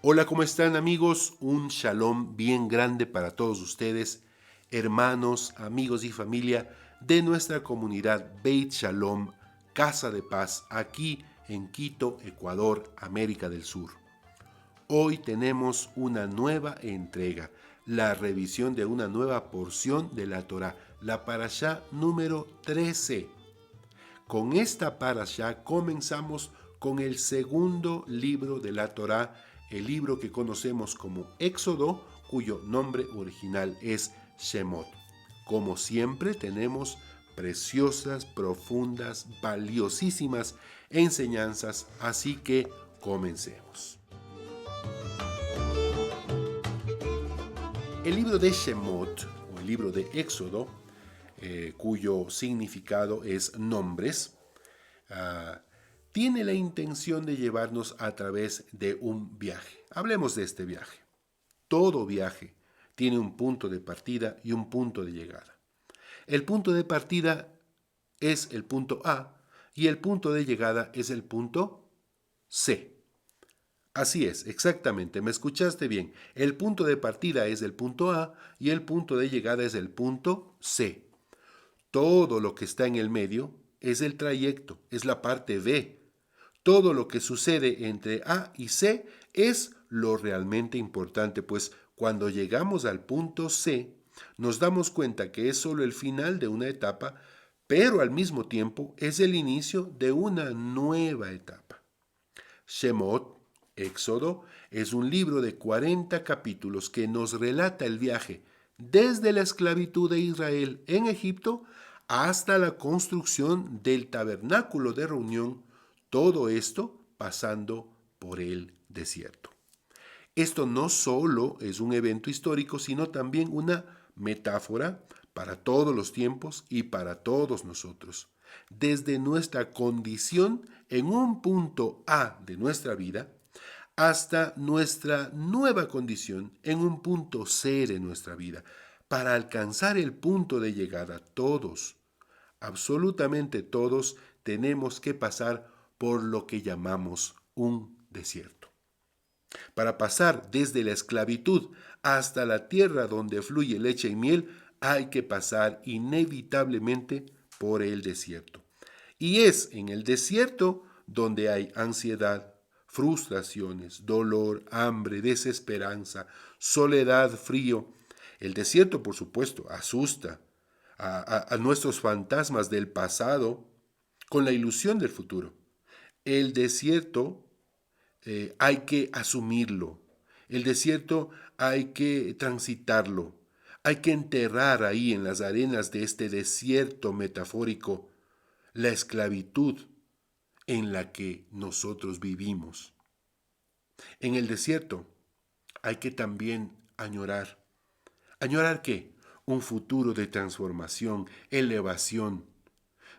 Hola, ¿cómo están amigos? Un shalom bien grande para todos ustedes, hermanos, amigos y familia de nuestra comunidad Beit Shalom, Casa de Paz, aquí en Quito, Ecuador, América del Sur. Hoy tenemos una nueva entrega, la revisión de una nueva porción de la Torá, la Parashá número 13. Con esta Parashá comenzamos con el segundo libro de la Torá, el libro que conocemos como Éxodo, cuyo nombre original es Shemot. Como siempre tenemos preciosas, profundas, valiosísimas enseñanzas, así que comencemos. El libro de Shemot, o el libro de Éxodo, cuyo significado es nombres, tiene la intención de llevarnos a través de un viaje. Hablemos de este viaje. Todo viaje tiene un punto de partida y un punto de llegada. El punto de partida es el punto A y el punto de llegada es el punto C. Así es, exactamente, me escuchaste bien. El punto de partida es el punto A y el punto de llegada es el punto C. Todo lo que está en el medio es el trayecto, es la parte B. Todo lo que sucede entre A y C es lo realmente importante, pues cuando llegamos al punto C, nos damos cuenta que es solo el final de una etapa, pero al mismo tiempo es el inicio de una nueva etapa. Shemot, Éxodo, es un libro de 40 capítulos que nos relata el viaje desde la esclavitud de Israel en Egipto hasta la construcción del tabernáculo de reunión, todo esto pasando por el desierto. Esto no solo es un evento histórico, sino también una metáfora para todos los tiempos y para todos nosotros. Desde nuestra condición en un punto A de nuestra vida hasta nuestra nueva condición en un punto C de nuestra vida. Para alcanzar el punto de llegada, todos, absolutamente todos, tenemos que pasar por lo que llamamos un desierto. Para pasar desde la esclavitud hasta la tierra donde fluye leche y miel, hay que pasar inevitablemente por el desierto. Y es en el desierto donde hay ansiedad, frustraciones, dolor, hambre, desesperanza, soledad, frío. El desierto, por supuesto, asusta a nuestros fantasmas del pasado con la ilusión del futuro. El desierto hay que asumirlo. El desierto hay que transitarlo. Hay que enterrar ahí en las arenas de este desierto metafórico la esclavitud en la que nosotros vivimos. En el desierto hay que también añorar. ¿Añorar qué? Un futuro de transformación, elevación,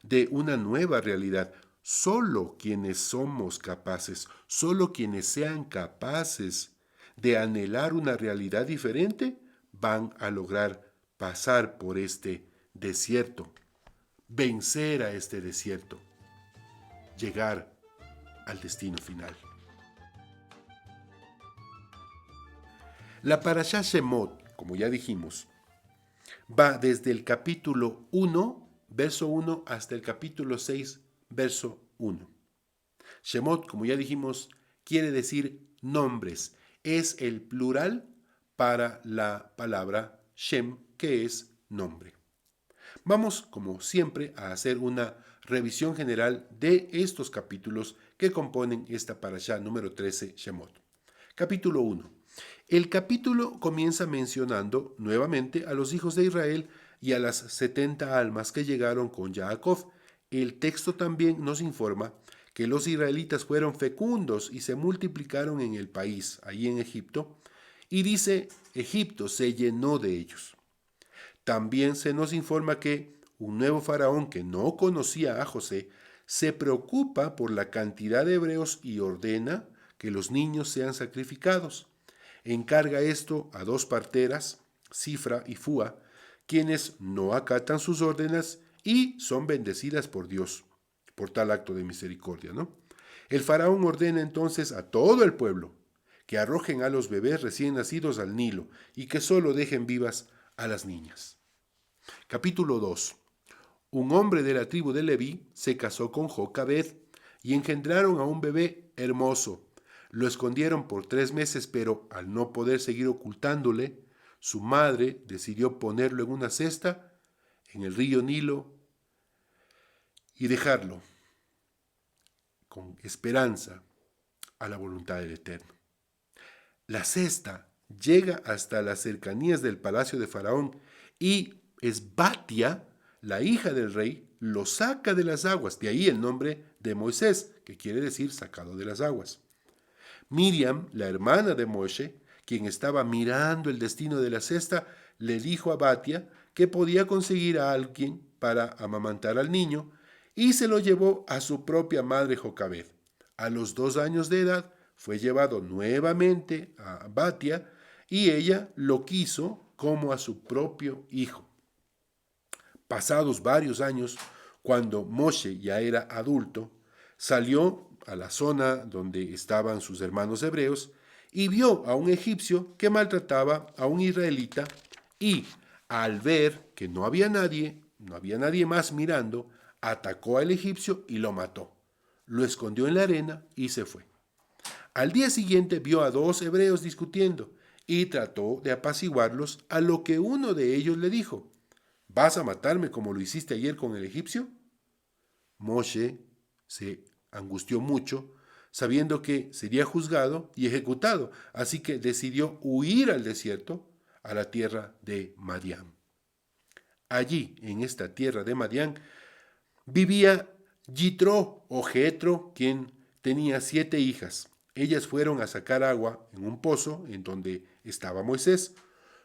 de una nueva realidad. Solo quienes somos capaces, solo quienes sean capaces de anhelar una realidad diferente, van a lograr pasar por este desierto, vencer a este desierto, llegar al destino final. La Parashá Shemot, como ya dijimos, va desde el capítulo 1, verso 1, hasta el capítulo 6, verso 1. Shemot, como ya dijimos, quiere decir nombres. Es el plural para la palabra Shem, que es nombre. Vamos, como siempre, a hacer una revisión general de estos capítulos que componen esta parashá número 13, Shemot. Capítulo 1. El capítulo comienza mencionando nuevamente a los hijos de Israel y a las 70 almas que llegaron con Jacob. El texto también nos informa que los israelitas fueron fecundos y se multiplicaron en el país, ahí en Egipto, y dice, Egipto se llenó de ellos. También se nos informa que un nuevo faraón que no conocía a José se preocupa por la cantidad de hebreos y ordena que los niños sean sacrificados. Encarga esto a dos parteras, Cifra y Fua, quienes no acatan sus órdenes y son bendecidas por Dios por tal acto de misericordia, ¿no? El faraón ordena entonces a todo el pueblo que arrojen a los bebés recién nacidos al Nilo y que solo dejen vivas a las niñas. Capítulo 2. Un hombre de la tribu de Leví se casó con Jocabed y engendraron a un bebé hermoso. Lo escondieron por 3 meses, pero al no poder seguir ocultándole, su madre decidió ponerlo en una cesta en el río Nilo y dejarlo con esperanza a la voluntad del Eterno. La cesta llega hasta las cercanías del palacio de Faraón y Esbatia, la hija del rey, lo saca de las aguas. De ahí el nombre de Moisés, que quiere decir sacado de las aguas. Miriam, la hermana de Moshe, quien estaba mirando el destino de la cesta, le dijo a Batia que podía conseguir a alguien para amamantar al niño y se lo llevó a su propia madre Jocabed. A los 2 años de edad fue llevado nuevamente a Batia y ella lo quiso como a su propio hijo. Pasados varios años, cuando Moshe ya era adulto, salió a la zona donde estaban sus hermanos hebreos y vio a un egipcio que maltrataba a un israelita y al ver que no había nadie más mirando, atacó al egipcio y lo mató. Lo escondió en la arena y se fue. Al día siguiente vio a 2 hebreos discutiendo y trató de apaciguarlos, a lo que uno de ellos le dijo, ¿vas a matarme como lo hiciste ayer con el egipcio? Moshe se angustió mucho, sabiendo que sería juzgado y ejecutado, así que decidió huir al desierto, a la tierra de Madián. Allí, en esta tierra de Madián, vivía Yitro o Jetro, quien tenía 7 hijas. Ellas fueron a sacar agua en un pozo en donde estaba Moisés.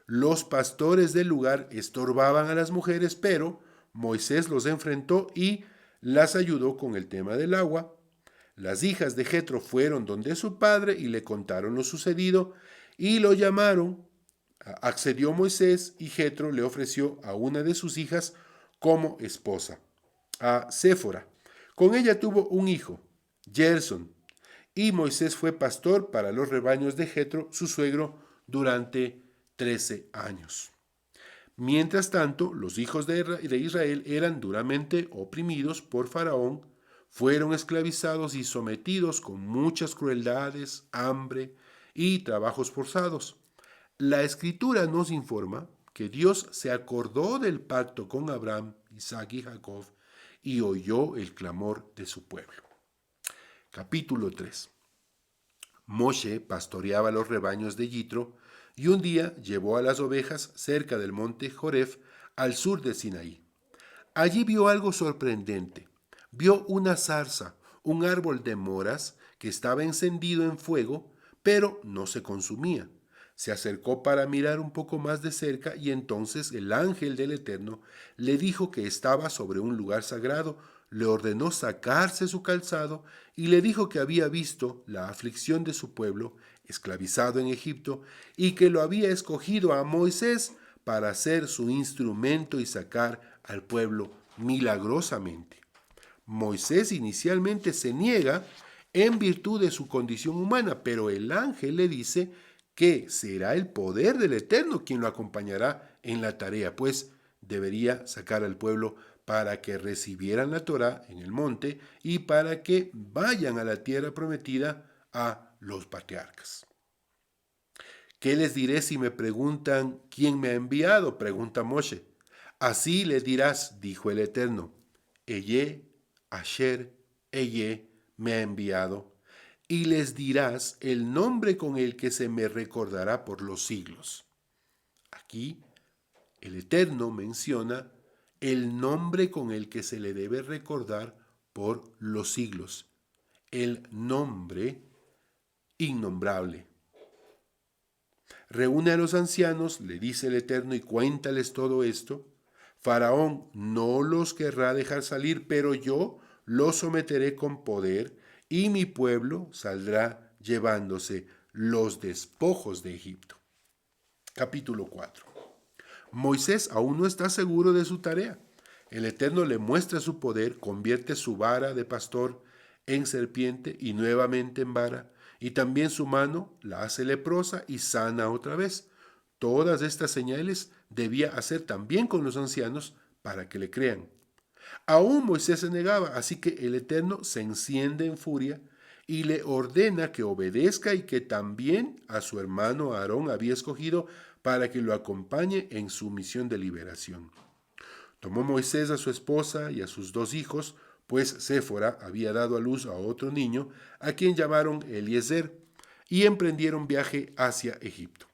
Los pastores del lugar estorbaban a las mujeres, pero Moisés los enfrentó y las ayudó con el tema del agua. Las hijas de Jetro fueron donde su padre y le contaron lo sucedido y lo llamaron. Accedió Moisés y Jetro le ofreció a una de sus hijas como esposa, a Séfora. Con ella tuvo un hijo, Gerson, y Moisés fue pastor para los rebaños de Jetro, su suegro, durante 13 años. Mientras tanto, los hijos de Israel eran duramente oprimidos por Faraón, fueron esclavizados y sometidos con muchas crueldades, hambre y trabajos forzados. La Escritura nos informa que Dios se acordó del pacto con Abraham, Isaac y Jacob y oyó el clamor de su pueblo. Capítulo 3. Moshe pastoreaba los rebaños de Yitro y un día llevó a las ovejas cerca del monte Joreb al sur de Sinaí. Allí vio algo sorprendente. Vio una zarza, un árbol de moras que estaba encendido en fuego, pero no se consumía. Se acercó para mirar un poco más de cerca y entonces el ángel del Eterno le dijo que estaba sobre un lugar sagrado, le ordenó sacarse su calzado y le dijo que había visto la aflicción de su pueblo, esclavizado en Egipto, y que lo había escogido a Moisés para ser su instrumento y sacar al pueblo milagrosamente. Moisés inicialmente se niega en virtud de su condición humana, pero el ángel le dice que será el poder del Eterno quien lo acompañará en la tarea, pues debería sacar al pueblo para que recibieran la Torá en el monte y para que vayan a la tierra prometida a los patriarcas. ¿Qué les diré si me preguntan quién me ha enviado? Pregunta Moshe. Así le dirás, dijo el Eterno, Eye, Asher, Eye me ha enviado, y les dirás el nombre con el que se me recordará por los siglos. Aquí El Eterno menciona el nombre con el que se le debe recordar por los siglos, el nombre innombrable. Reúne a los ancianos, le dice el Eterno, y cuéntales todo esto. Faraón no los querrá dejar salir, pero yo los someteré con poder, y mi pueblo saldrá llevándose los despojos de Egipto. Capítulo 4. Moisés aún no está seguro de su tarea. El Eterno le muestra su poder, convierte su vara de pastor en serpiente y nuevamente en vara, y también su mano la hace leprosa y sana otra vez. Todas estas señales debía hacer también con los ancianos para que le crean. Aún Moisés se negaba, así que el Eterno se enciende en furia y le ordena que obedezca y que también a su hermano Aarón había escogido para que lo acompañe en su misión de liberación. Tomó Moisés a su esposa y a sus 2 hijos, pues Séfora había dado a luz a otro niño, a quien llamaron Eliezer, y emprendieron viaje hacia Egipto.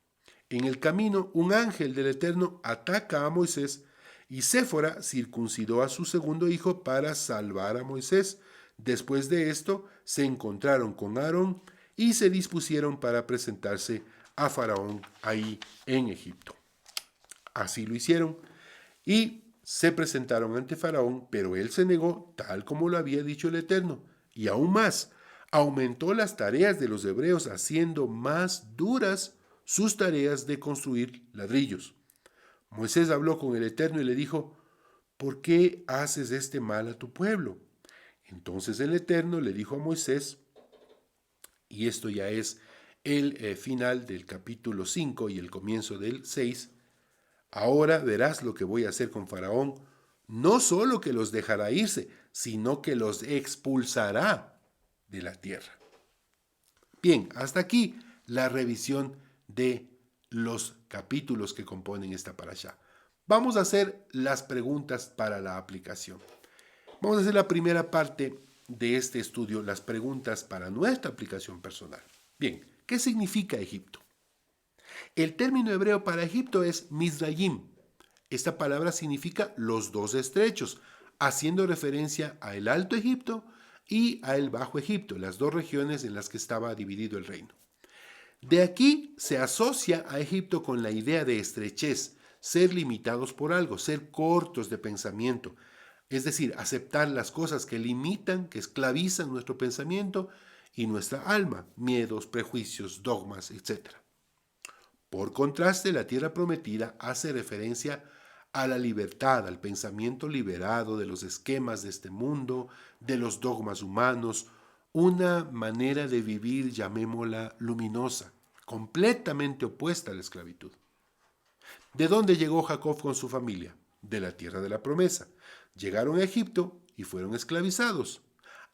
En el camino, un ángel del Eterno ataca a Moisés, y Séfora circuncidó a su segundo hijo para salvar a Moisés. Después de esto, se encontraron con Aarón y se dispusieron para presentarse a Faraón ahí en Egipto. Así lo hicieron y se presentaron ante Faraón, pero él se negó tal como lo había dicho el Eterno. Y aún más, aumentó las tareas de los hebreos haciendo más duras sus tareas de construir ladrillos. Moisés habló con el Eterno y le dijo, ¿por qué haces este mal a tu pueblo? Entonces el Eterno le dijo a Moisés, y esto ya es el final del capítulo 5 y el comienzo del 6, ahora verás lo que voy a hacer con Faraón, no solo que los dejará irse, sino que los expulsará de la tierra. Bien, hasta aquí la revisión de los capítulos que componen esta parashá. Vamos a hacer las preguntas para la aplicación. Vamos a hacer la primera parte de este estudio, las preguntas para nuestra aplicación personal. Bien, ¿qué significa Egipto? El término hebreo para Egipto es Mizrayim. Esta palabra significa los dos estrechos, haciendo referencia a el Alto Egipto y a el Bajo Egipto, las dos regiones en las que estaba dividido el reino. De aquí se asocia a Egipto con la idea de estrechez, ser limitados por algo, ser cortos de pensamiento, es decir, aceptar las cosas que limitan, que esclavizan nuestro pensamiento y nuestra alma, miedos, prejuicios, dogmas, etc. Por contraste, la tierra prometida hace referencia a la libertad, al pensamiento liberado de los esquemas de este mundo, de los dogmas humanos, una manera de vivir, llamémosla, luminosa, completamente opuesta a la esclavitud. ¿De dónde llegó Jacob con su familia? De la tierra de la promesa. Llegaron a Egipto y fueron esclavizados.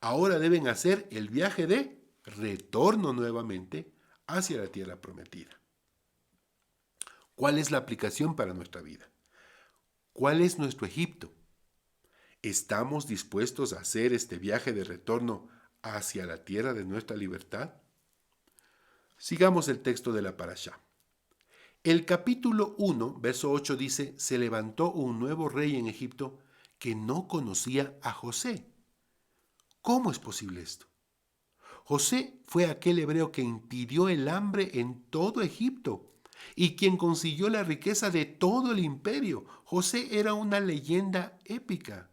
Ahora deben hacer el viaje de retorno nuevamente hacia la tierra prometida. ¿Cuál es la aplicación para nuestra vida? ¿Cuál es nuestro Egipto? ¿Estamos dispuestos a hacer este viaje de retorno hacia la tierra de nuestra libertad? Sigamos el texto de la parashá. El capítulo 1, verso 8 dice, se levantó un nuevo rey en Egipto que no conocía a José. ¿Cómo es posible esto? José fue aquel hebreo que impidió el hambre en todo Egipto y quien consiguió la riqueza de todo el imperio. José era una leyenda épica,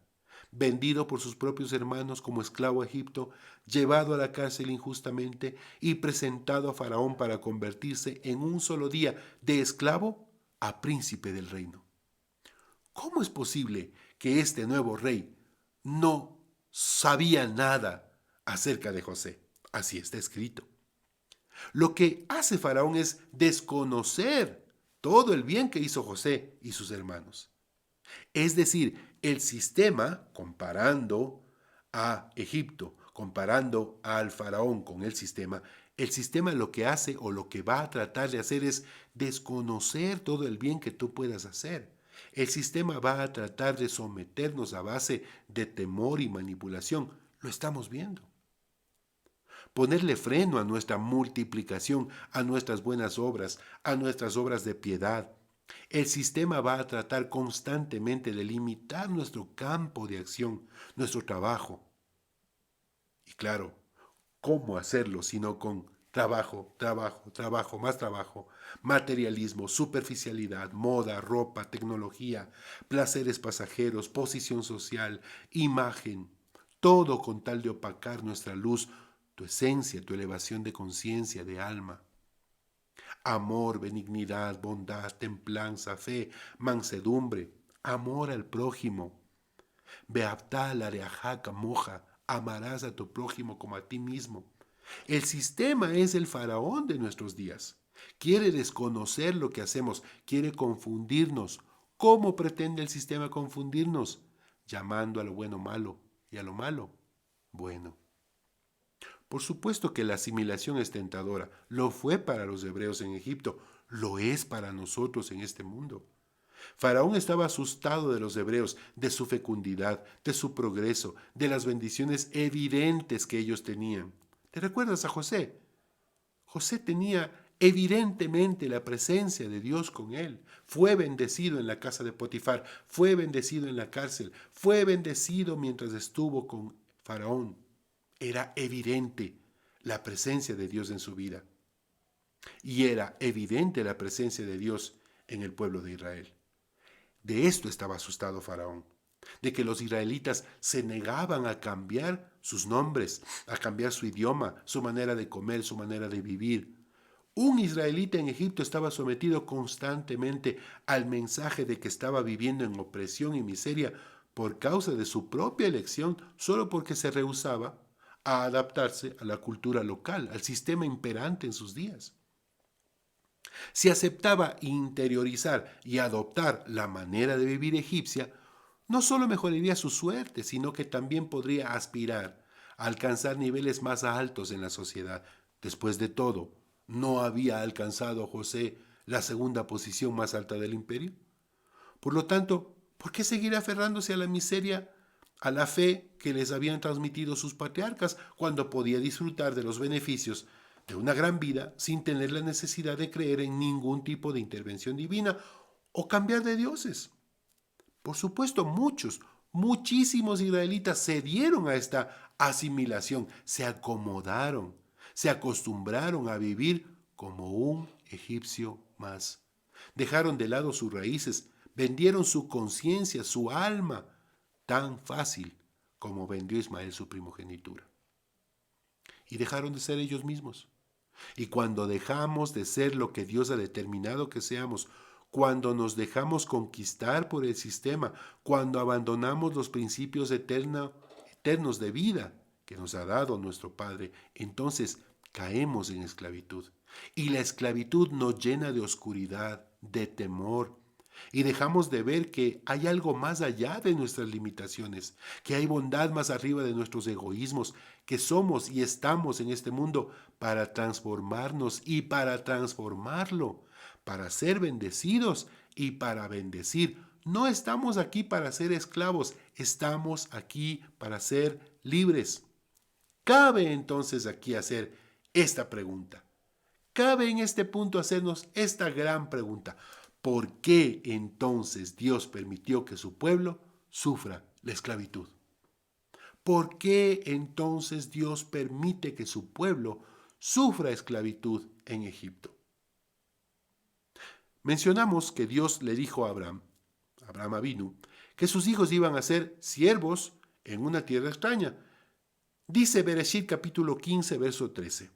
vendido por sus propios hermanos como esclavo a Egipto, llevado a la cárcel injustamente y presentado a Faraón para convertirse en un solo día de esclavo a príncipe del reino. ¿Cómo es posible que este nuevo rey no sabía nada acerca de José? Así está escrito. Lo que hace Faraón es desconocer todo el bien que hizo José y sus hermanos. Es decir, el sistema, comparando a Egipto, comparando al Faraón con el sistema lo que hace o lo que va a tratar de hacer es desconocer todo el bien que tú puedas hacer. El sistema va a tratar de someternos a base de temor y manipulación. Lo estamos viendo. Ponerle freno a nuestra multiplicación, a nuestras buenas obras, a nuestras obras de piedad. El sistema va a tratar constantemente de limitar nuestro campo de acción, nuestro trabajo. Y claro, ¿cómo hacerlo sino con trabajo, trabajo, trabajo, más trabajo, materialismo, superficialidad, moda, ropa, tecnología, placeres pasajeros, posición social, imagen, todo con tal de opacar nuestra luz, tu esencia, tu elevación de conciencia, de alma? Amor, benignidad, bondad, templanza, fe, mansedumbre, amor al prójimo. Beaptá la reajaca moja, amarás a tu prójimo como a ti mismo. El sistema es el faraón de nuestros días. Quiere desconocer lo que hacemos, quiere confundirnos. ¿Cómo pretende el sistema confundirnos? Llamando a lo bueno malo y a lo malo bueno. Por supuesto que la asimilación es tentadora. Lo fue para los hebreos en Egipto, lo es para nosotros en este mundo. Faraón estaba asustado de los hebreos, de su fecundidad, de su progreso, de las bendiciones evidentes que ellos tenían. ¿Te recuerdas a José? José tenía evidentemente la presencia de Dios con él. Fue bendecido en la casa de Potifar, fue bendecido en la cárcel, fue bendecido mientras estuvo con Faraón. Era evidente la presencia de Dios en su vida. Y era evidente la presencia de Dios en el pueblo de Israel. De esto estaba asustado Faraón, de que los israelitas se negaban a cambiar sus nombres, a cambiar su idioma, su manera de comer, su manera de vivir. Un israelita en Egipto estaba sometido constantemente al mensaje de que estaba viviendo en opresión y miseria por causa de su propia elección, solo porque se rehusaba a adaptarse a la cultura local, al sistema imperante en sus días. Si aceptaba interiorizar y adoptar la manera de vivir egipcia, no solo mejoraría su suerte, sino que también podría aspirar a alcanzar niveles más altos en la sociedad. Después de todo, ¿no había alcanzado José la segunda posición más alta del imperio? Por lo tanto, ¿por qué seguir aferrándose a la miseria, a la fe que les habían transmitido sus patriarcas, cuando podía disfrutar de los beneficios de una gran vida sin tener la necesidad de creer en ningún tipo de intervención divina o cambiar de dioses? Por supuesto, muchísimos israelitas cedieron a esta asimilación, se acomodaron, se acostumbraron a vivir como un egipcio más. Dejaron de lado sus raíces, vendieron su conciencia, su alma, tan fácil como vendió Ismael su primogenitura. Y dejaron de ser ellos mismos. Y cuando dejamos de ser lo que Dios ha determinado que seamos, cuando nos dejamos conquistar por el sistema, cuando abandonamos los principios eternos de vida que nos ha dado nuestro Padre, entonces caemos en esclavitud. Y la esclavitud nos llena de oscuridad, de temor, y dejamos de ver que hay algo más allá de nuestras limitaciones, que hay bondad más arriba de nuestros egoísmos, que somos y estamos en este mundo para transformarnos y para transformarlo, para ser bendecidos y para bendecir. No estamos aquí para ser esclavos, estamos aquí para ser libres. Cabe entonces aquí hacer esta pregunta. Cabe en este punto hacernos esta gran pregunta. ¿Por qué entonces Dios permitió que su pueblo sufra la esclavitud? ¿Por qué entonces Dios permite que su pueblo sufra esclavitud en Egipto? Mencionamos que Dios le dijo a Abraham Avinu, que sus hijos iban a ser siervos en una tierra extraña. Dice Bereshit capítulo 15, verso 13.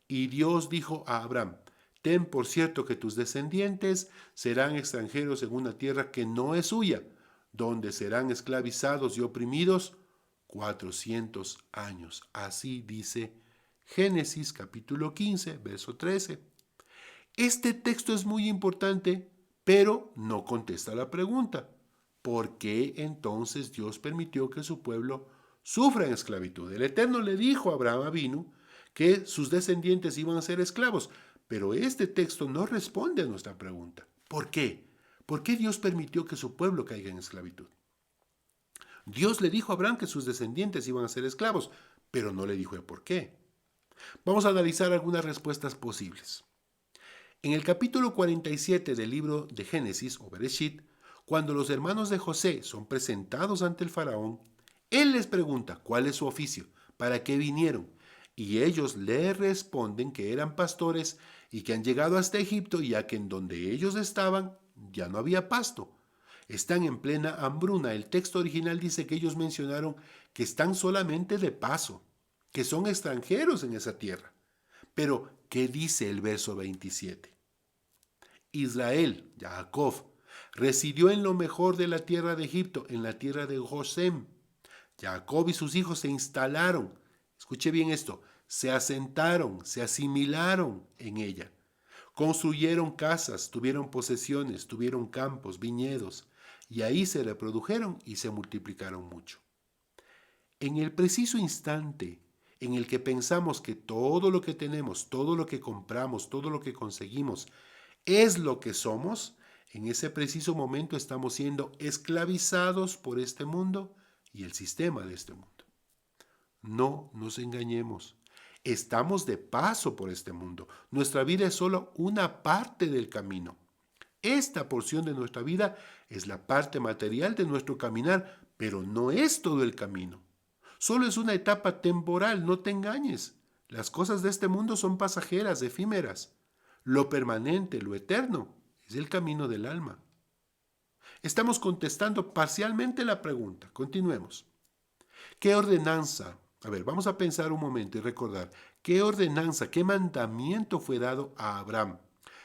Y Dios dijo a Abraham, ten por cierto que tus descendientes serán extranjeros en una tierra que no es suya, donde serán esclavizados y oprimidos 400 años. Así dice Génesis capítulo 15, verso 13. Este texto es muy importante, pero no contesta la pregunta. ¿Por qué entonces Dios permitió que su pueblo sufra en esclavitud? El Eterno le dijo a Abraham Avinu que sus descendientes iban a ser esclavos, pero este texto no responde a nuestra pregunta. ¿Por qué? ¿Por qué Dios permitió que su pueblo caiga en esclavitud? Dios le dijo a Abraham que sus descendientes iban a ser esclavos, pero no le dijo el por qué. Vamos a analizar algunas respuestas posibles. En el capítulo 47 del libro de Génesis o Bereshit, cuando los hermanos de José son presentados ante el faraón, él les pregunta cuál es su oficio, para qué vinieron, y ellos le responden que eran pastores y que han llegado hasta Egipto, ya que en donde ellos estaban ya no había pasto. Están en plena hambruna. El texto original dice que ellos mencionaron que están solamente de paso, que son extranjeros en esa tierra. Pero, ¿qué dice el verso 27? Israel, Jacob, residió en lo mejor de la tierra de Egipto, en la tierra de Gosén. Jacob y sus hijos se instalaron, escuche bien esto, se asentaron, se asimilaron en ella. Construyeron casas, tuvieron posesiones, tuvieron campos, viñedos, y ahí se reprodujeron y se multiplicaron mucho. En el preciso instante en el que pensamos que todo lo que tenemos, todo lo que compramos, todo lo que conseguimos es lo que somos, en ese preciso momento estamos siendo esclavizados por este mundo y el sistema de este mundo. No nos engañemos. Estamos de paso por este mundo. Nuestra vida es solo una parte del camino. Esta porción de nuestra vida es la parte material de nuestro caminar, pero no es todo el camino. Solo es una etapa temporal, no te engañes. Las cosas de este mundo son pasajeras, efímeras. Lo permanente, lo eterno, es el camino del alma. Estamos contestando parcialmente la pregunta. Continuemos. ¿Qué ordenanza? A ver, vamos a pensar un momento y recordar. ¿Qué ordenanza, qué mandamiento fue dado a Abraham?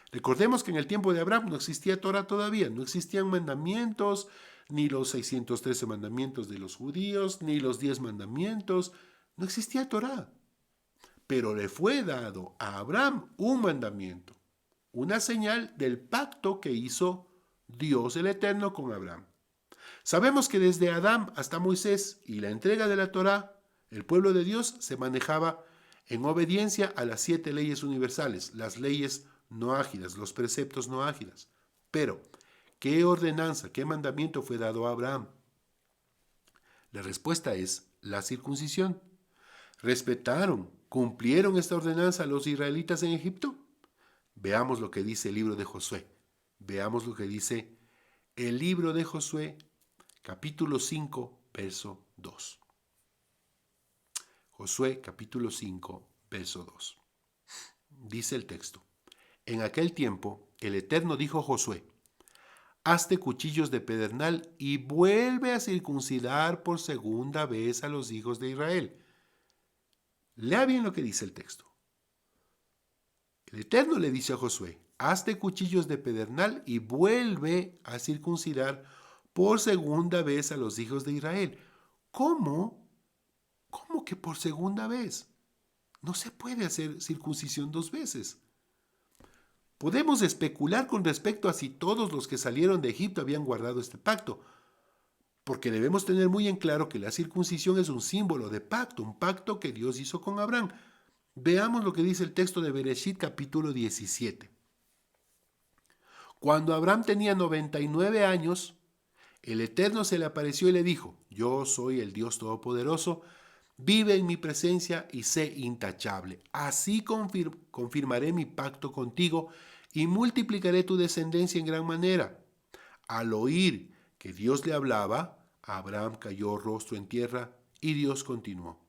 Recordemos que en el tiempo de Abraham no existía Torah todavía, no existían mandamientos, ni los 613 mandamientos de los judíos, ni los 10 mandamientos, no existía Torah. Pero le fue dado a Abraham un mandamiento, una señal del pacto que hizo Dios el Eterno con Abraham. Sabemos que desde Adán hasta Moisés y la entrega de la Torá, el pueblo de Dios se manejaba en obediencia a las 7 leyes universales, las leyes no ágidas, los preceptos no ágidas. Pero, ¿qué ordenanza, qué mandamiento fue dado a Abraham? La respuesta es la circuncisión. ¿Respetaron, cumplieron esta ordenanza los israelitas en Egipto? Veamos lo que dice el libro de Josué. Veamos lo que dice el libro de Josué, capítulo 5, verso 2. Josué, capítulo 5, verso 2. Dice el texto: En aquel tiempo, el Eterno dijo a Josué: Hazte cuchillos de pedernal y vuelve a circuncidar por segunda vez a los hijos de Israel. Lea bien lo que dice el texto. El Eterno le dice a Josué: Hazte cuchillos de pedernal y vuelve a circuncidar por segunda vez a los hijos de Israel. ¿Cómo? ¿Cómo que por segunda vez? No se puede hacer circuncisión 2 veces. Podemos especular con respecto a si todos los que salieron de Egipto habían guardado este pacto, porque debemos tener muy en claro que la circuncisión es un símbolo de pacto, un pacto que Dios hizo con Abraham. Veamos lo que dice el texto de Bereshit capítulo 17. Cuando Abraham tenía 99 años, el Eterno se le apareció y le dijo: Yo soy el Dios Todopoderoso, vive en mi presencia y sé intachable. Así confirmaré mi pacto contigo y multiplicaré tu descendencia en gran manera. Al oír que Dios le hablaba, Abraham cayó rostro en tierra y Dios continuó: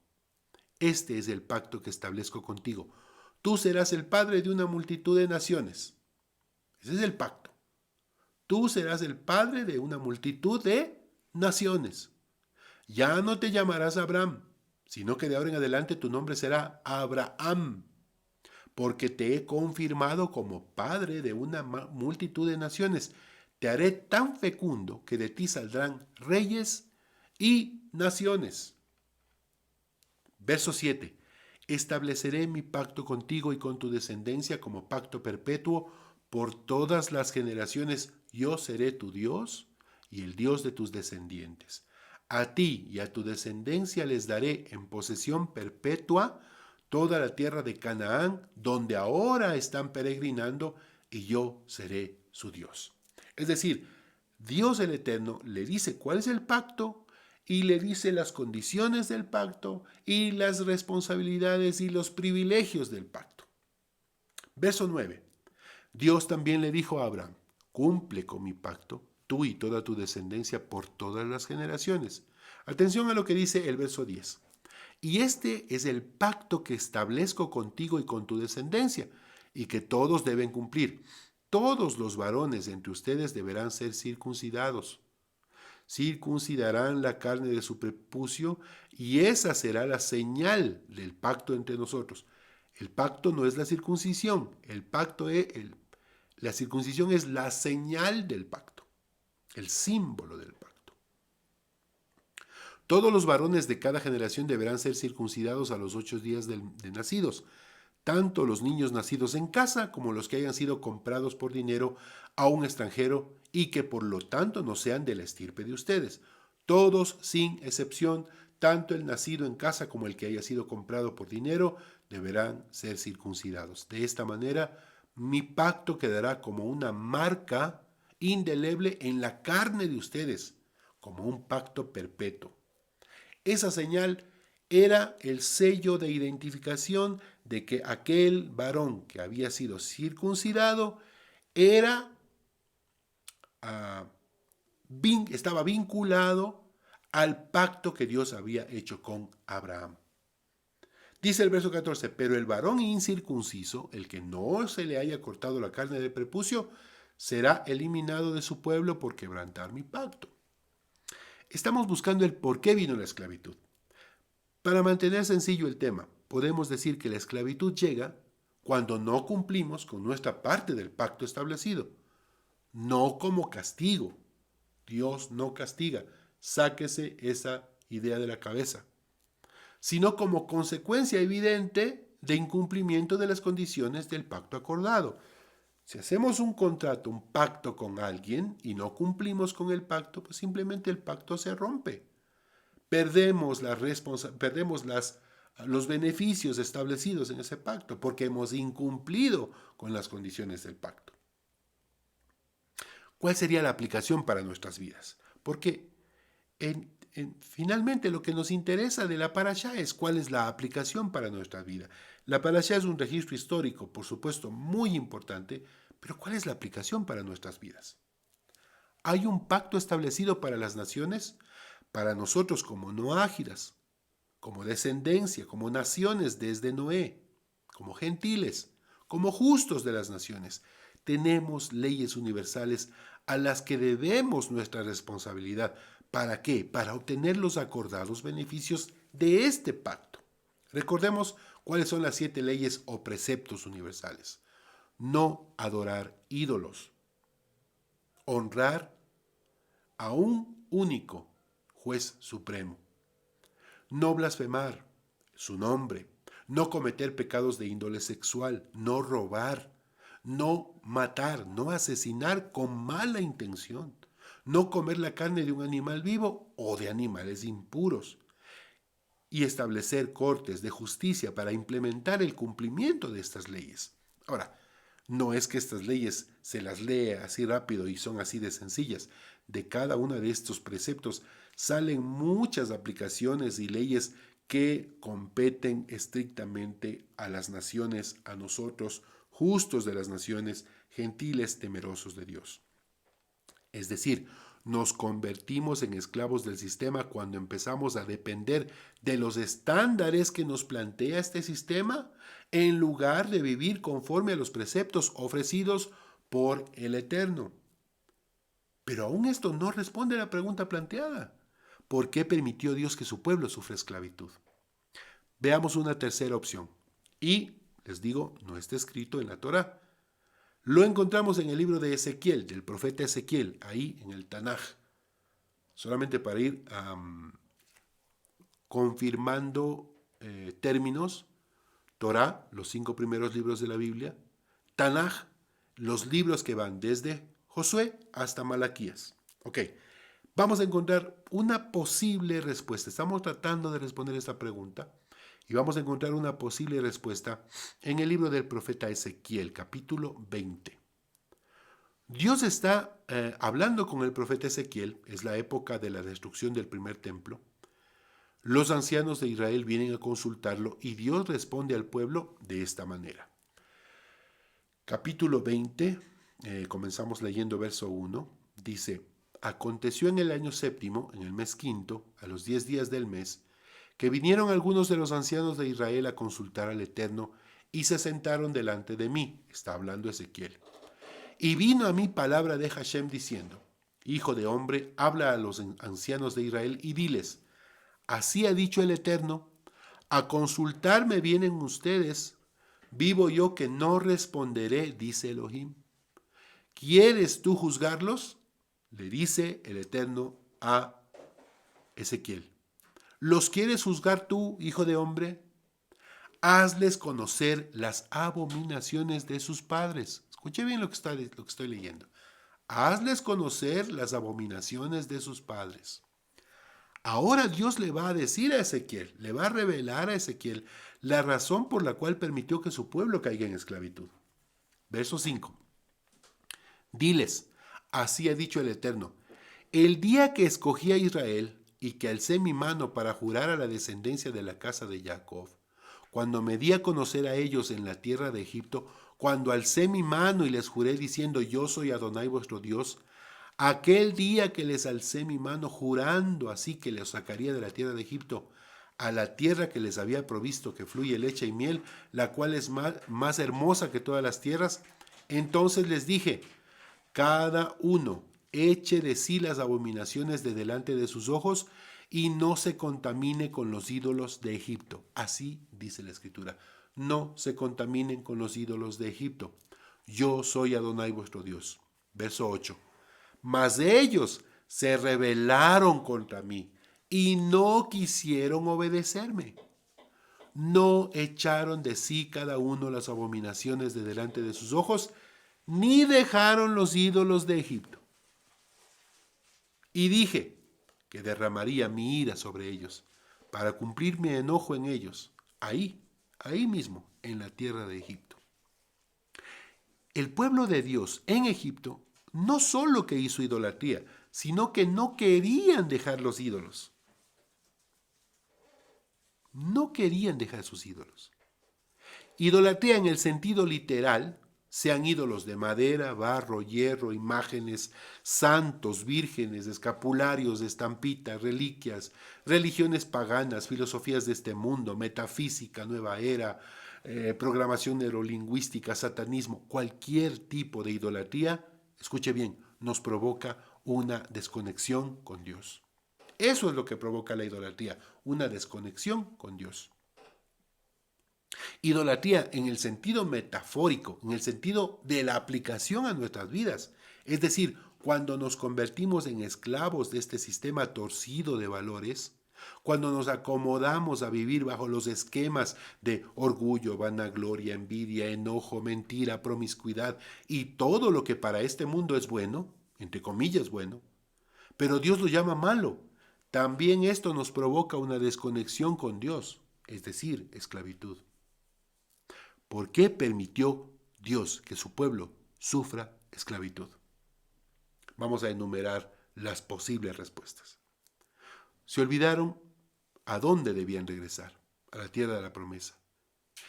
Este es el pacto que establezco contigo. Tú serás el padre de una multitud de naciones. Ese es el pacto. Tú serás el padre de una multitud de naciones. Ya no te llamarás Abraham, sino que de ahora en adelante tu nombre será Abraham, porque te he confirmado como padre de una multitud de naciones. Te haré tan fecundo que de ti saldrán reyes y naciones. Verso 7. Estableceré mi pacto contigo y con tu descendencia como pacto perpetuo por todas las generaciones. Yo seré tu Dios y el Dios de tus descendientes. A ti y a tu descendencia les daré en posesión perpetua toda la tierra de Canaán, donde ahora están peregrinando, y yo seré su Dios. Es decir, Dios el Eterno le dice cuál es el pacto y le dice las condiciones del pacto y las responsabilidades y los privilegios del pacto. Verso 9. Dios también le dijo a Abraham, cumple con mi pacto, tú y toda tu descendencia por todas las generaciones. Atención a lo que dice el verso 10. Y este es el pacto que establezco contigo y con tu descendencia, y que todos deben cumplir. Todos los varones entre ustedes deberán ser circuncidados. Circuncidarán la carne de su prepucio, y esa será la señal del pacto entre nosotros. El pacto no es la circuncisión, la circuncisión es la señal del pacto, el símbolo del pacto. Todos los varones de cada generación deberán ser circuncidados a los 8 días de nacidos, tanto los niños nacidos en casa como los que hayan sido comprados por dinero a un extranjero y que por lo tanto no sean de la estirpe de ustedes. Todos, sin excepción, tanto el nacido en casa como el que haya sido comprado por dinero, deberán ser circuncidados. De esta manera, mi pacto quedará como una marca indeleble en la carne de ustedes, como un pacto perpetuo. Esa señal era el sello de identificación de que aquel varón que había sido circuncidado era, estaba vinculado al pacto que Dios había hecho con Abraham. Dice el verso 14, pero el varón incircunciso, el que no se le haya cortado la carne del prepucio, será eliminado de su pueblo por quebrantar mi pacto. Estamos buscando el por qué vino la esclavitud. Para mantener sencillo el tema, podemos decir que la esclavitud llega cuando no cumplimos con nuestra parte del pacto establecido, no como castigo. Dios no castiga, sáquese esa idea de la cabeza, sino como consecuencia evidente de incumplimiento de las condiciones del pacto acordado. Si hacemos un contrato, un pacto con alguien y no cumplimos con el pacto, pues simplemente el pacto se rompe. Perdemos los beneficios establecidos en ese pacto porque hemos incumplido con las condiciones del pacto. ¿Cuál sería la aplicación para nuestras vidas? Porque finalmente lo que nos interesa de la parashá es cuál es la aplicación para nuestra vida. La parashá es un registro histórico, por supuesto, muy importante, pero ¿cuál es la aplicación para nuestras vidas? ¿Hay un pacto establecido para las naciones? Para nosotros como noágiras, como descendencia, como naciones desde Noé, como gentiles, como justos de las naciones. Tenemos leyes universales a las que debemos nuestra responsabilidad. ¿Para qué? Para obtener los acordados beneficios de este pacto. Recordemos cuáles son las 7 leyes o preceptos universales. No adorar ídolos. Honrar a un único juez supremo. No blasfemar su nombre, no cometer pecados de índole sexual, no robar, no matar, no asesinar con mala intención, no comer la carne de un animal vivo o de animales impuros, y establecer cortes de justicia para implementar el cumplimiento de estas leyes. Ahora, no es que estas leyes se las lea así rápido y son así de sencillas. De cada uno de estos preceptos salen muchas aplicaciones y leyes que competen estrictamente a las naciones, a nosotros, justos de las naciones, gentiles, temerosos de Dios. Es decir, nos convertimos en esclavos del sistema cuando empezamos a depender de los estándares que nos plantea este sistema en lugar de vivir conforme a los preceptos ofrecidos por el Eterno. Pero aún esto no responde a la pregunta planteada. ¿Por qué permitió Dios que su pueblo sufra esclavitud? Veamos una tercera opción. Y, les digo, no está escrito en la Torá. Lo encontramos en el libro de Ezequiel, del profeta Ezequiel, ahí en el Tanaj. Solamente para ir confirmando términos, Torá, los 5 primeros libros de la Biblia, Tanaj, los libros que van desde Josué hasta Malaquías. Ok, vamos a encontrar una posible respuesta. Estamos tratando de responder esta pregunta y vamos a encontrar una posible respuesta en el libro del profeta Ezequiel, capítulo 20. Dios está hablando con el profeta Ezequiel, es la época de la destrucción del primer templo. Los ancianos de Israel vienen a consultarlo y Dios responde al pueblo de esta manera. Capítulo 20, comenzamos leyendo verso 1, dice: Aconteció en el año séptimo, en el mes quinto, a los 10 días del mes, que vinieron algunos de los ancianos de Israel a consultar al Eterno y se sentaron delante de mí. Está hablando Ezequiel. Y vino a mí palabra de Hashem diciendo: Hijo de hombre, habla a los ancianos de Israel y diles: Así ha dicho el Eterno, a consultarme vienen ustedes, vivo yo que no responderé, dice Elohim. ¿Quieres tú juzgarlos? Le dice el Eterno a Ezequiel. ¿Los quieres juzgar tú, hijo de hombre? Hazles conocer las abominaciones de sus padres. Escuche bien lo que estoy leyendo. Hazles conocer las abominaciones de sus padres. Ahora Dios le va a decir a Ezequiel, le va a revelar a Ezequiel la razón por la cual permitió que su pueblo caiga en esclavitud. Verso 5. Diles, así ha dicho el Eterno, el día que escogí a Israel y que alcé mi mano para jurar a la descendencia de la casa de Jacob, cuando me di a conocer a ellos en la tierra de Egipto, cuando alcé mi mano y les juré diciendo, yo soy Adonai vuestro Dios, aquel día que les alcé mi mano jurando así que les sacaría de la tierra de Egipto, a la tierra que les había provisto, que fluye leche y miel, la cual es más hermosa que todas las tierras, entonces les dije, cada uno eche de sí las abominaciones de delante de sus ojos y no se contamine con los ídolos de Egipto. Así dice la Escritura. No se contaminen con los ídolos de Egipto. Yo soy Adonai vuestro Dios. Verso 8. Mas ellos se rebelaron contra mí y no quisieron obedecerme. No echaron de sí cada uno las abominaciones de delante de sus ojos, ni dejaron los ídolos de Egipto. Y dije que derramaría mi ira sobre ellos, para cumplir mi enojo en ellos, ahí mismo, en la tierra de Egipto. El pueblo de Dios en Egipto no solo que hizo idolatría, sino que no querían dejar los ídolos. No querían dejar sus ídolos. Idolatría en el sentido literal, sean ídolos de madera, barro, hierro, imágenes, santos, vírgenes, escapularios, estampitas, reliquias, religiones paganas, filosofías de este mundo, metafísica, nueva era, programación neurolingüística, satanismo, cualquier tipo de idolatría, escuche bien, nos provoca una desconexión con Dios. Eso es lo que provoca la idolatría, una desconexión con Dios. Idolatría en el sentido metafórico, en el sentido de la aplicación a nuestras vidas. Es decir, cuando nos convertimos en esclavos de este sistema torcido de valores, cuando nos acomodamos a vivir bajo los esquemas de orgullo, vanagloria, envidia, enojo, mentira, promiscuidad y todo lo que para este mundo es bueno, entre comillas bueno, pero Dios lo llama malo. También esto nos provoca una desconexión con Dios, es decir, esclavitud. ¿Por qué permitió Dios que su pueblo sufra esclavitud? Vamos a enumerar las posibles respuestas. Se olvidaron a dónde debían regresar, a la tierra de la promesa.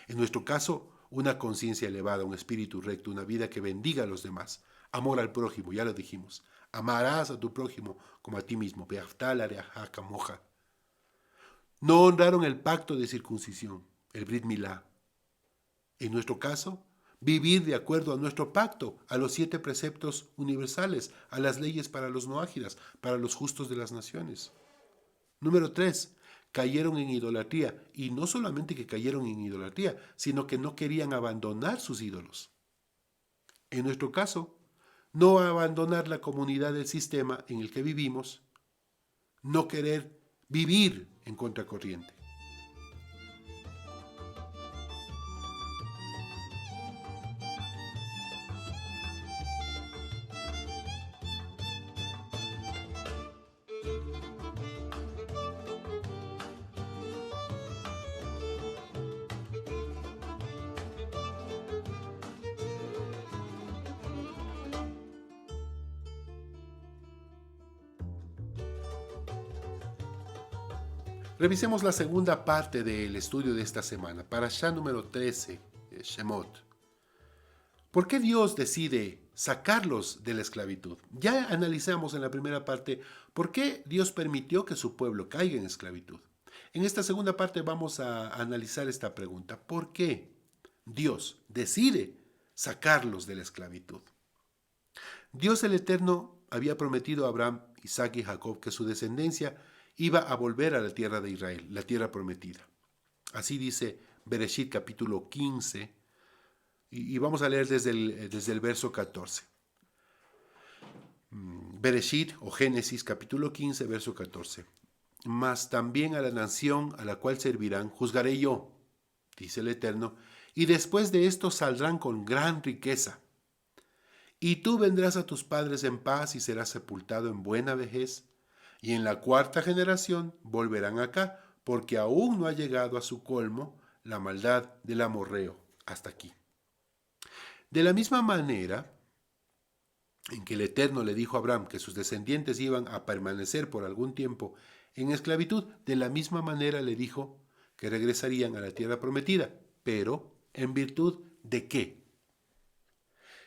En nuestro caso, una conciencia elevada, un espíritu recto, una vida que bendiga a los demás. Amor al prójimo, ya lo dijimos. Amarás a tu prójimo como a ti mismo. No honraron el pacto de circuncisión, el Brit Milá. En nuestro caso, vivir de acuerdo a nuestro pacto, a los 7 preceptos universales, a las leyes para los no ágidas, para los justos de las naciones. Número 3, cayeron en idolatría. Y no solamente que cayeron en idolatría, sino que no querían abandonar sus ídolos. En nuestro caso, no abandonar la comunidad del sistema en el que vivimos, no querer vivir en contracorriente. Revisemos la segunda parte del estudio de esta semana, Parashá número 13, Shemot. ¿Por qué Dios decide sacarlos de la esclavitud? Ya analizamos en la primera parte por qué Dios permitió que su pueblo caiga en esclavitud. En esta segunda parte vamos a analizar esta pregunta. ¿Por qué Dios decide sacarlos de la esclavitud? Dios el Eterno había prometido a Abraham, Isaac y Jacob que su descendencia iba a volver a la tierra de Israel, la tierra prometida. Así dice Bereshit capítulo 15, y vamos a leer desde el verso 14. Bereshit o Génesis capítulo 15, verso 14. Mas también a la nación a la cual servirán juzgaré yo, dice el Eterno, y después de esto saldrán con gran riqueza. Y tú vendrás a tus padres en paz y serás sepultado en buena vejez, y en la cuarta generación volverán acá, porque aún no ha llegado a su colmo la maldad del amorreo. Hasta aquí. De la misma manera en que el Eterno le dijo a Abraham que sus descendientes iban a permanecer por algún tiempo en esclavitud, de la misma manera le dijo que regresarían a la tierra prometida, pero ¿en virtud de qué?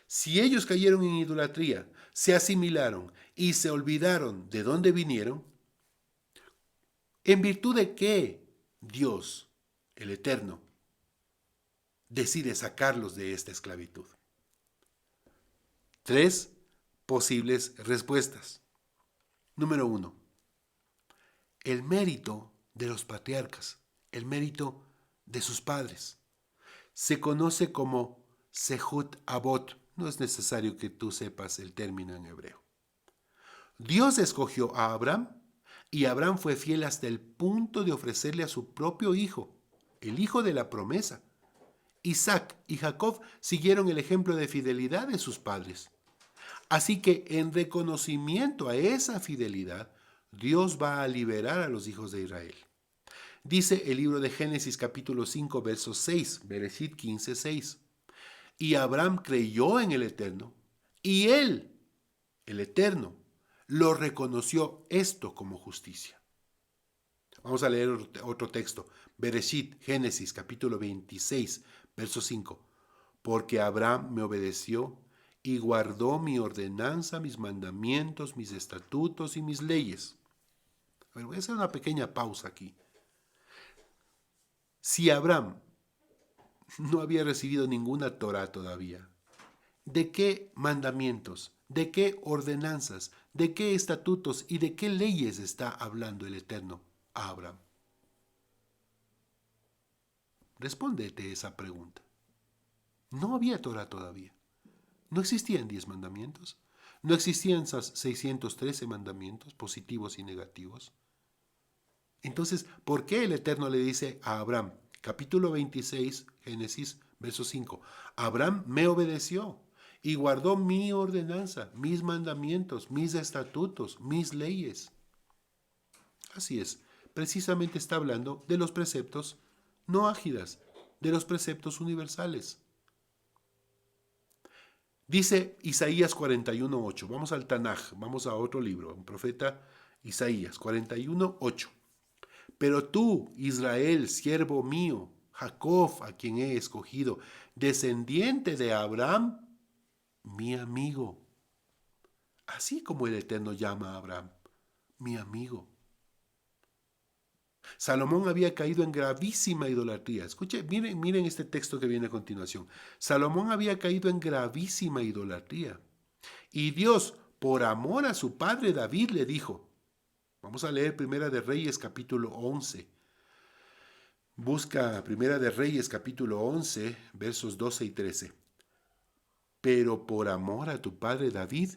Si ellos cayeron en idolatría, se asimilaron y se olvidaron de dónde vinieron, ¿en virtud de qué Dios, el Eterno, decide sacarlos de esta esclavitud? Tres posibles respuestas. Número 1. El mérito de los patriarcas, el mérito de sus padres. Se conoce como Sehut Avot. No es necesario que tú sepas el término en hebreo. Dios escogió a Abraham y Abraham fue fiel hasta el punto de ofrecerle a su propio hijo, el hijo de la promesa. Isaac y Jacob siguieron el ejemplo de fidelidad de sus padres. Así que en reconocimiento a esa fidelidad, Dios va a liberar a los hijos de Israel. Dice el libro de Génesis capítulo 5, verso 6, Bereshit 15, 6. Y Abraham creyó en el Eterno, y él, el Eterno, lo reconoció esto como justicia. Vamos a leer otro texto. Bereshit, Génesis capítulo 26, verso 5. Porque Abraham me obedeció y guardó mi ordenanza, mis mandamientos, mis estatutos y mis leyes. A ver, voy a hacer una pequeña pausa aquí. Si Abraham no había recibido ninguna Torah todavía, ¿de qué mandamientos, de qué ordenanzas, de qué estatutos y de qué leyes está hablando el Eterno a Abraham? Respóndete esa pregunta. No había Torah todavía. No existían 10 mandamientos. No existían esos 613 mandamientos positivos y negativos. Entonces, ¿por qué el Eterno le dice a Abraham, capítulo 26, Génesis, verso 5, Abraham me obedeció y guardó mi ordenanza, mis mandamientos, mis estatutos, mis leyes? Así es, precisamente está hablando de los preceptos no ágidas, de los preceptos universales. Dice Isaías 41:8. Vamos al Tanaj, vamos a otro libro, un profeta Isaías 41:8. Pero tú, Israel, siervo mío, Jacob, a quien he escogido, descendiente de Abraham, mi amigo. Así como el Eterno llama a Abraham, mi amigo. Salomón había caído en gravísima idolatría. Escuche, miren este texto que viene a continuación. Salomón había caído en gravísima idolatría. Y Dios, por amor a su padre David, le dijo, vamos a leer Primera de Reyes capítulo 11. Busca Primera de Reyes capítulo 11, versos 12 y 13. Pero por amor a tu padre David,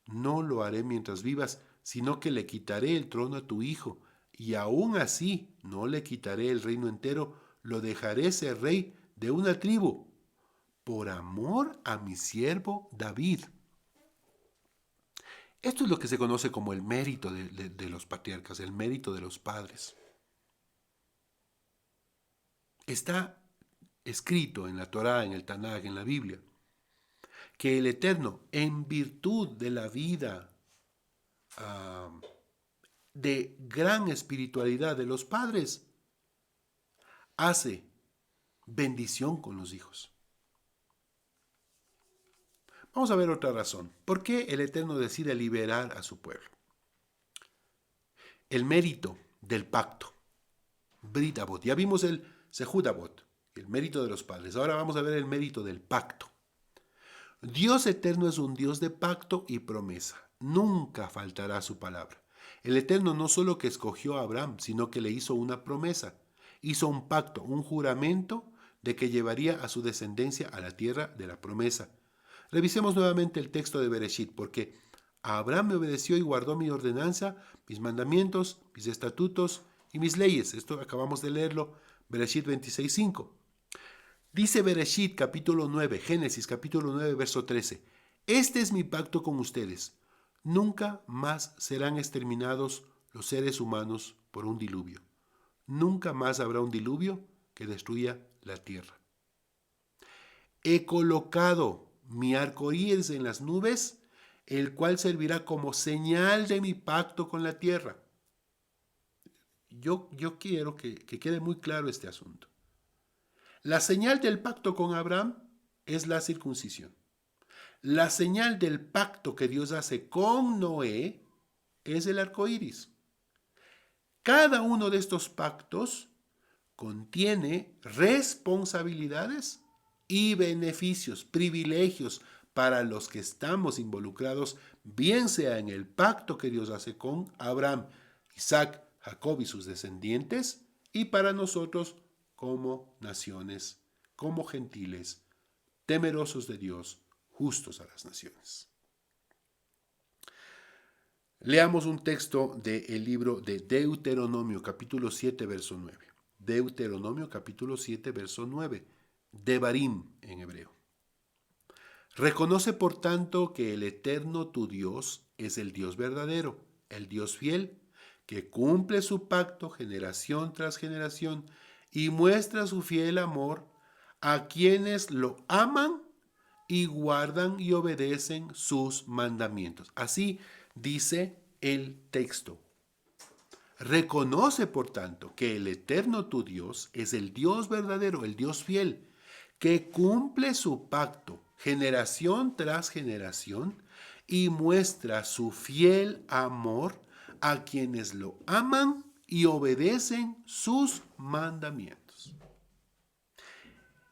no lo haré mientras vivas, sino que le quitaré el trono a tu hijo, y aún así no le quitaré el reino entero, lo dejaré ser rey de una tribu, por amor a mi siervo David. Esto es lo que se conoce como el mérito de los patriarcas, el mérito de los padres. Está escrito en la Torá, en el Tanaj, en la Biblia, que el Eterno, en virtud de la vida de gran espiritualidad de los padres, hace bendición con los hijos. Vamos a ver otra razón. ¿Por qué el Eterno decide liberar a su pueblo? El mérito del pacto. Brit Avot. Ya vimos el Sehut Avot, el mérito de los padres. Ahora vamos a ver el mérito del pacto. Dios eterno es un Dios de pacto y promesa. Nunca faltará su palabra. El Eterno no solo que escogió a Abraham, sino que le hizo una promesa. Hizo un pacto, un juramento de que llevaría a su descendencia a la tierra de la promesa. Revisemos nuevamente el texto de Bereshit, porque Abraham me obedeció y guardó mi ordenanza, mis mandamientos, mis estatutos y mis leyes. Esto acabamos de leerlo, Bereshit 26:5. Dice Bereshit capítulo 9, Génesis capítulo 9, verso 13. Este es mi pacto con ustedes. Nunca más serán exterminados los seres humanos por un diluvio. Nunca más habrá un diluvio que destruya la tierra. He colocado mi arcoíris en las nubes, el cual servirá como señal de mi pacto con la tierra. Yo quiero que quede muy claro este asunto. La señal del pacto con Abraham es la circuncisión. La señal del pacto que Dios hace con Noé es el arco iris. Cada uno de estos pactos contiene responsabilidades y beneficios, privilegios para los que estamos involucrados, bien sea en el pacto que Dios hace con Abraham, Isaac, Jacob y sus descendientes, y para nosotros como naciones, como gentiles, temerosos de Dios, justos a las naciones. Leamos un texto del libro de Deuteronomio, capítulo 7, verso 9. Deuteronomio, capítulo 7, verso 9. Devarim en hebreo. Reconoce por tanto que el Eterno tu Dios es el Dios verdadero, el Dios fiel, que cumple su pacto generación tras generación y muestra su fiel amor a quienes lo aman y guardan y obedecen sus mandamientos. Así dice el texto. Reconoce, por tanto, que el Eterno tu Dios es el Dios verdadero, el Dios fiel, que cumple su pacto generación tras generación y muestra su fiel amor a quienes lo aman y obedecen sus mandamientos.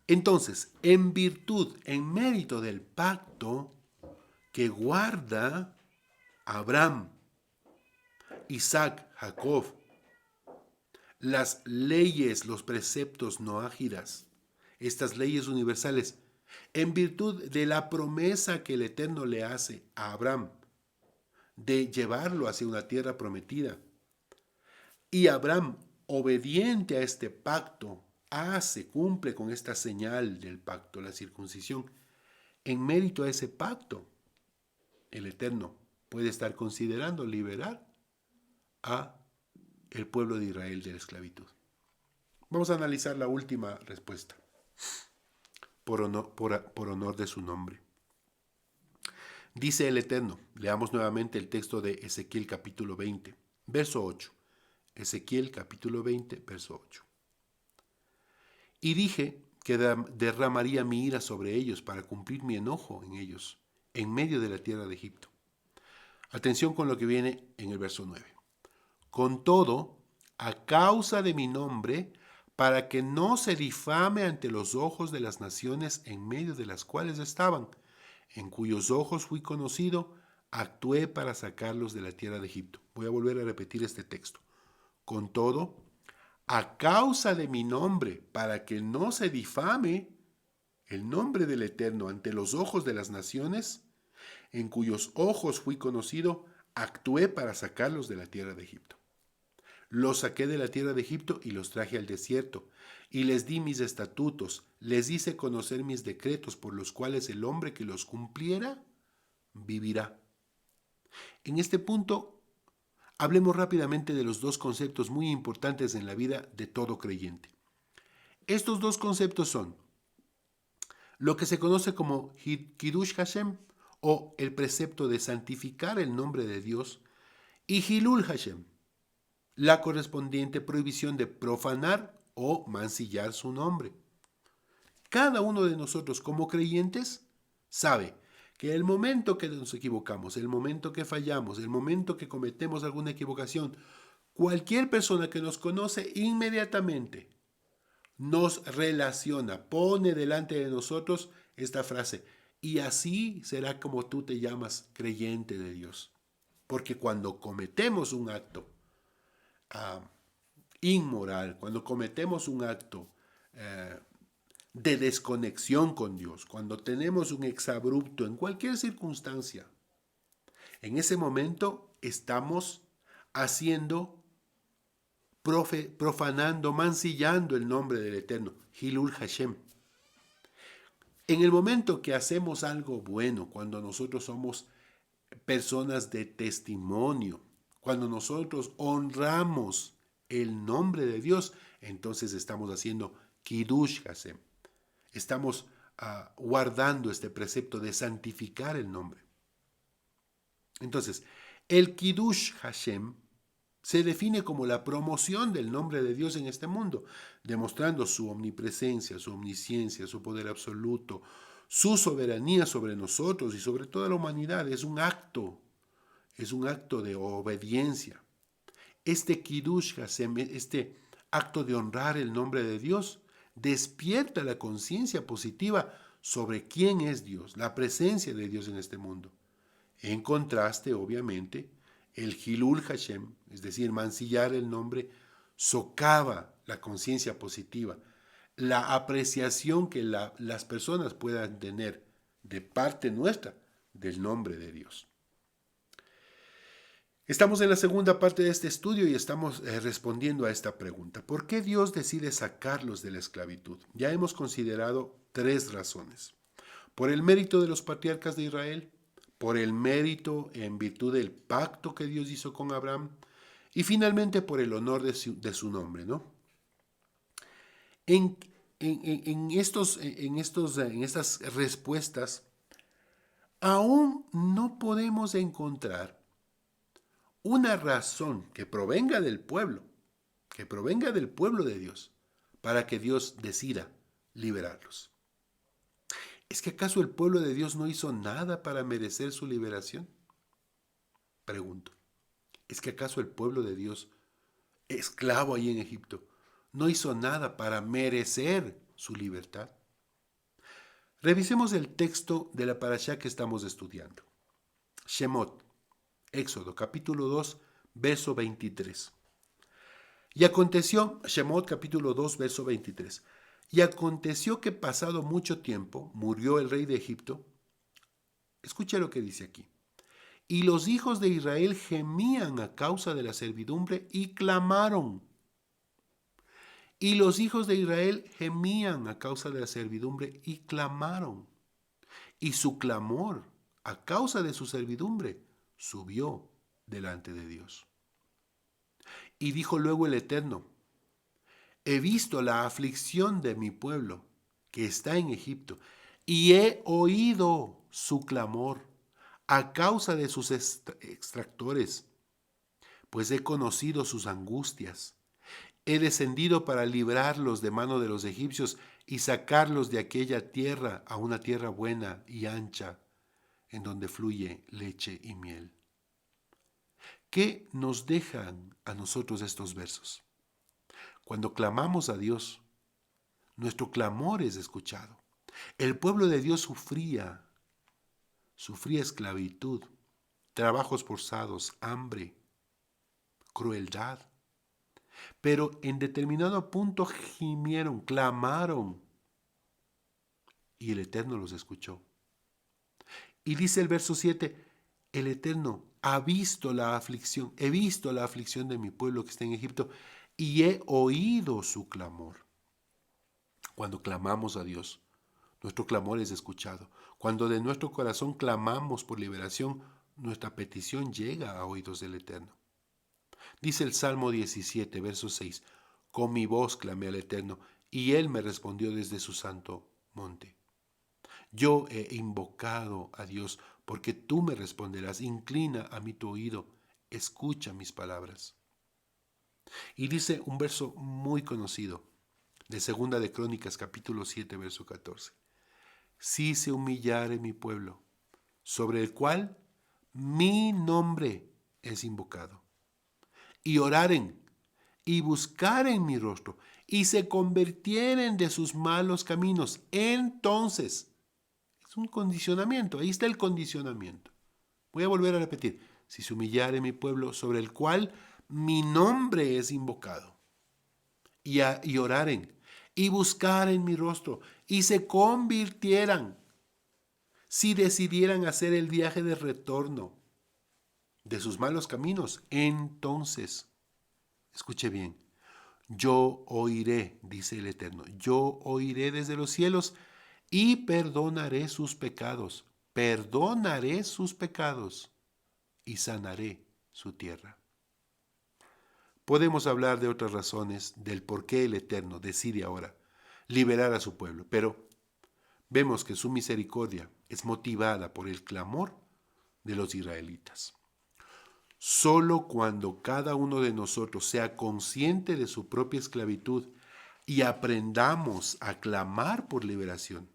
Entonces, en virtud, en mérito del pacto que guarda Abraham, Isaac, Jacob, las leyes, los preceptos noágidas, estas leyes universales, en virtud de la promesa que el Eterno le hace a Abraham de llevarlo hacia una tierra prometida. Y Abraham, obediente a este pacto, cumple con esta señal del pacto, la circuncisión. En mérito a ese pacto, el Eterno puede estar considerando liberar a el pueblo de Israel de la esclavitud. Vamos a analizar la última respuesta, por honor de su nombre. Dice el Eterno, leamos nuevamente el texto de Ezequiel capítulo 20, verso 8. Ezequiel capítulo 20, verso 8. Y dije que derramaría mi ira sobre ellos para cumplir mi enojo en ellos, en medio de la tierra de Egipto. Atención con lo que viene en el verso 9. Con todo, a causa de mi nombre, para que no se difame ante los ojos de las naciones en medio de las cuales estaban, en cuyos ojos fui conocido, actué para sacarlos de la tierra de Egipto. Voy a volver a repetir este texto. Con todo, a causa de mi nombre, para que no se difame el nombre del Eterno ante los ojos de las naciones, en cuyos ojos fui conocido, actué para sacarlos de la tierra de Egipto. Los saqué de la tierra de Egipto y los traje al desierto, y les di mis estatutos, les hice conocer mis decretos, por los cuales el hombre que los cumpliera, vivirá. En este punto, hablemos rápidamente de los dos conceptos muy importantes en la vida de todo creyente. Estos dos conceptos son lo que se conoce como Kiddush Hashem, o el precepto de santificar el nombre de Dios, y Hilul Hashem, la correspondiente prohibición de profanar o mancillar su nombre. Cada uno de nosotros como creyentes sabe que el momento que nos equivocamos, el momento que fallamos, el momento que cometemos alguna equivocación, cualquier persona que nos conoce inmediatamente nos relaciona, pone delante de nosotros esta frase: y así será como tú te llamas creyente de Dios. Porque cuando cometemos un acto uh, inmoral, cuando cometemos un acto de desconexión con Dios, cuando tenemos un exabrupto en cualquier circunstancia, en ese momento estamos haciendo, profanando, mancillando el nombre del Eterno, Hilul Hashem. En el momento que hacemos algo bueno, cuando nosotros somos personas de testimonio, cuando nosotros honramos el nombre de Dios, entonces estamos haciendo Kiddush Hashem. Estamos guardando este precepto de santificar el nombre. Entonces, el Kiddush Hashem se define como la promoción del nombre de Dios en este mundo, demostrando su omnipresencia, su omnisciencia, su poder absoluto, su soberanía sobre nosotros y sobre toda la humanidad. Es un acto de obediencia. Este Kiddush Hashem, este acto de honrar el nombre de Dios, despierta la conciencia positiva sobre quién es Dios, la presencia de Dios en este mundo. En contraste, obviamente, el Hilul Hashem, es decir, mancillar el nombre, socava la conciencia positiva, la apreciación que las personas puedan tener de parte nuestra del nombre de Dios. Estamos en la segunda parte de este estudio y estamos respondiendo a esta pregunta. ¿Por qué Dios decide sacarlos de la esclavitud? Ya hemos considerado 3 razones. Por el mérito de los patriarcas de Israel, por el mérito en virtud del pacto que Dios hizo con Abraham y finalmente por el honor de su nombre, ¿no? En estas respuestas aún no podemos encontrar una razón que provenga del pueblo de Dios, para que Dios decida liberarlos. ¿Es que acaso el pueblo de Dios no hizo nada para merecer su liberación? Pregunto. ¿Es que acaso el pueblo de Dios, esclavo ahí en Egipto, no hizo nada para merecer su libertad? Revisemos el texto de la parashá que estamos estudiando. Shemot, Éxodo, capítulo 2, verso 23. Y aconteció, Shemot capítulo 2, verso 23. Y aconteció que pasado mucho tiempo murió el rey de Egipto. Escucha lo que dice aquí. Y los hijos de Israel gemían a causa de la servidumbre y clamaron. Y los hijos de Israel gemían a causa de la servidumbre y clamaron. Y su clamor a causa de su servidumbre subió delante de Dios. Y dijo luego el Eterno: he visto la aflicción de mi pueblo que está en Egipto, y he oído su clamor a causa de sus extractores, pues he conocido sus angustias. He descendido para librarlos de mano de los egipcios y sacarlos de aquella tierra a una tierra buena y ancha, en donde fluye leche y miel. ¿Qué nos dejan a nosotros estos versos? Cuando clamamos a Dios, nuestro clamor es escuchado. El pueblo de Dios sufría esclavitud, trabajos forzados, hambre, crueldad. Pero en determinado punto gimieron, clamaron, y el Eterno los escuchó. Y dice el verso 7, el Eterno ha visto la aflicción, he visto la aflicción de mi pueblo que está en Egipto, y he oído su clamor. Cuando clamamos a Dios, nuestro clamor es escuchado. Cuando de nuestro corazón clamamos por liberación, nuestra petición llega a oídos del Eterno. Dice el Salmo 17, verso 6, con mi voz clamé al Eterno, y Él me respondió desde su santo monte. Yo he invocado a Dios, porque tú me responderás. Inclina a mí tu oído, escucha mis palabras. Y dice un verso muy conocido, de Segunda de Crónicas, capítulo 7, verso 14. Si se humillare mi pueblo, sobre el cual mi nombre es invocado, y oraren y buscaren mi rostro, y se convirtieren de sus malos caminos, entonces, es un condicionamiento, ahí está el condicionamiento. Voy a volver a repetir, si se humillare mi pueblo sobre el cual mi nombre es invocado, y oraren, y buscaren mi rostro, y se convirtieran, si decidieran hacer el viaje de retorno de sus malos caminos, entonces, escuche bien, yo oiré, dice el Eterno, yo oiré desde los cielos y perdonaré sus pecados y sanaré su tierra. Podemos hablar de otras razones del por qué el Eterno decide ahora liberar a su pueblo, pero vemos que su misericordia es motivada por el clamor de los israelitas. Solo cuando cada uno de nosotros sea consciente de su propia esclavitud y aprendamos a clamar por liberación,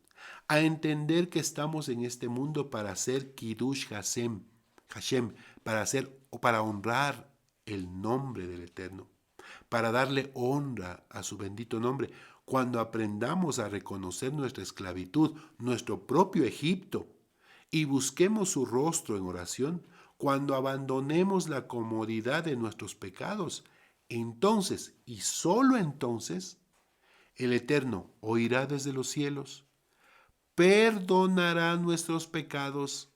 a entender que estamos en este mundo para hacer Kiddush Hashem, para honrar el nombre del Eterno, para darle honra a su bendito nombre, cuando aprendamos a reconocer nuestra esclavitud, nuestro propio Egipto, y busquemos su rostro en oración, cuando abandonemos la comodidad de nuestros pecados, entonces y solo entonces, el Eterno oirá desde los cielos, perdonará nuestros pecados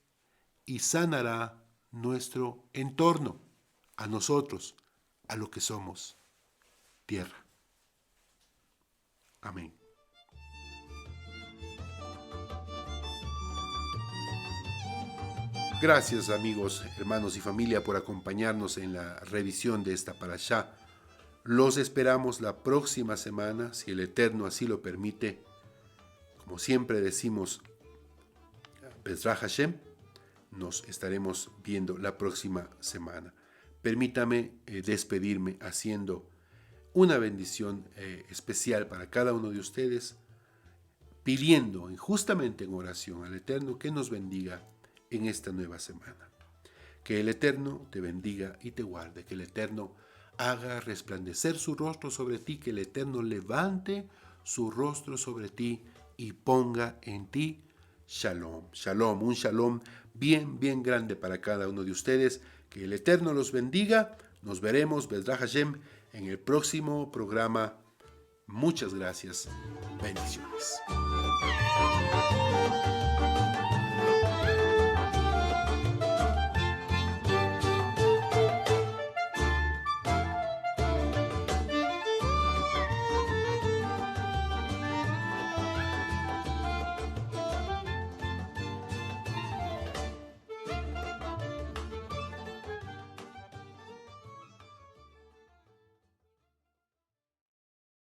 y sanará nuestro entorno, a nosotros, a lo que somos, tierra. Amén. Gracias amigos, hermanos y familia por acompañarnos en la revisión de esta parashá. Los esperamos la próxima semana, si el Eterno así lo permite. Como siempre decimos, Bezrat Hashem, nos estaremos viendo la próxima semana. Permítame despedirme haciendo una bendición especial para cada uno de ustedes, pidiendo justamente en oración al Eterno que nos bendiga en esta nueva semana. Que el Eterno te bendiga y te guarde, que el Eterno haga resplandecer su rostro sobre ti, que el Eterno levante su rostro sobre ti y ponga en ti shalom. Shalom, un shalom bien, bien grande para cada uno de ustedes. Que el Eterno los bendiga. Nos veremos, Bezrat Hashem, en el próximo programa. Muchas gracias. Bendiciones.